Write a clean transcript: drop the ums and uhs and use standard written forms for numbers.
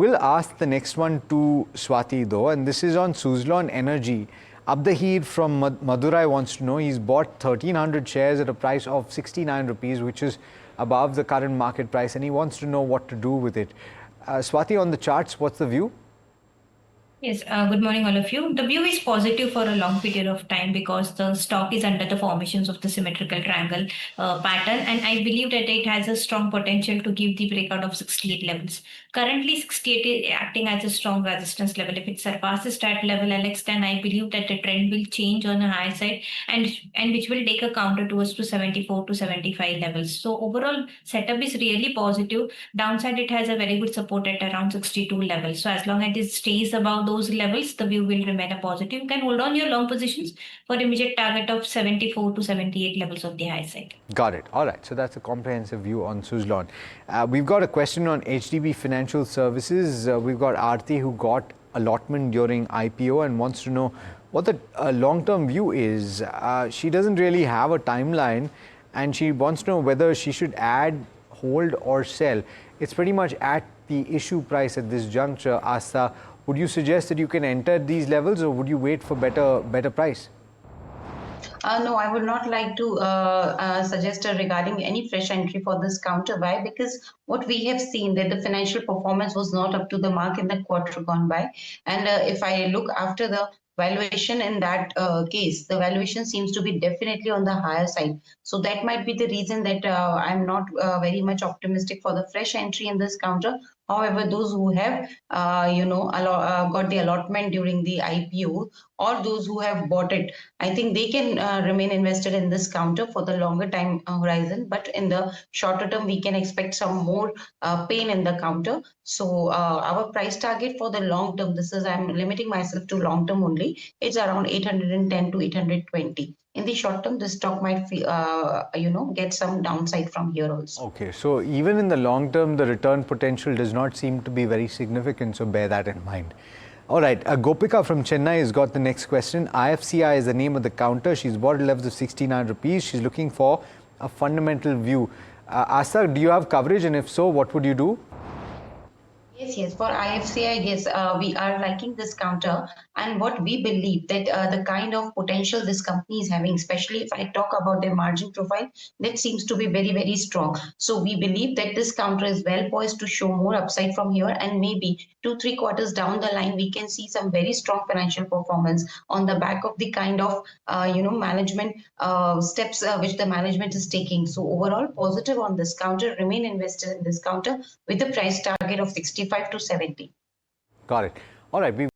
We'll ask the next one to Swati though, and this is on Suzlon Energy. Abdahir from Madurai wants to know, he's bought 1,300 shares at a price of 69 rupees, which is above the current market price, and he wants to know what to do with it. Swati, on the charts, what's the view? Yes, good morning, all of you. The view is positive for a long period of time because the stock is under the formations of the symmetrical triangle pattern, and I believe that it has a strong potential to give the breakout of 68 levels. Currently, 68 is acting as a strong resistance level. If it surpasses that level, Alex, then I believe that the trend will change on the high side, and which will take a counter towards to 74 to 75 levels. So overall setup is really positive. Downside, it has a very good support at around 62 levels. So as long as it stays above those levels, the view will remain a positive. You can hold on your long positions for immediate target of 74 to 78 levels of the high side. Got it. All right. So that's a comprehensive view on Suzlon. We've got a question on HDB Financial Services. We've got Aarti, who got allotment during IPO and wants to know what the long-term view is. She doesn't really have a timeline, and she wants to know whether she should add, hold or sell. It's pretty much at the issue price at this juncture. Asta, would you suggest that you can enter at these levels, or would you wait for better price? No, I would not like to suggest regarding any fresh entry for this counter. Why? Because what we have seen that the financial performance was not up to the mark in the quarter gone by. And if I look after the valuation in that case, the valuation seems to be definitely on the higher side. So that might be the reason that I'm not very much optimistic for the fresh entry in this counter. However, those who have, got the allotment during the IPO, or those who have bought it, I think they can remain invested in this counter for the longer time horizon. But in the shorter term, we can expect some more pain in the counter. So our price target for the long term, I'm limiting myself to long term only. It's around 810 to 820. In the short term, the stock might get some downside from here also. Okay, so even in the long term, the return potential does not seem to be very significant, so bear that in mind. All right, Gopika from Chennai has got the next question. IFCI is the name of the counter. She's bought at levels of 69 rupees. She's looking for a fundamental view. Asta, do you have coverage, and if so, what would you do? Yes. For IFCI, yes, we are liking this counter, and what we believe that the kind of potential this company is having, especially if I talk about their margin profile, that seems to be very, very strong. So we believe that this counter is well poised to show more upside from here, and maybe 2-3 quarters down the line, we can see some very strong financial performance on the back of the kind of management steps which the management is taking. So overall, positive on this counter. Remain invested in this counter with the price target of 65 to 70. Got it. All right.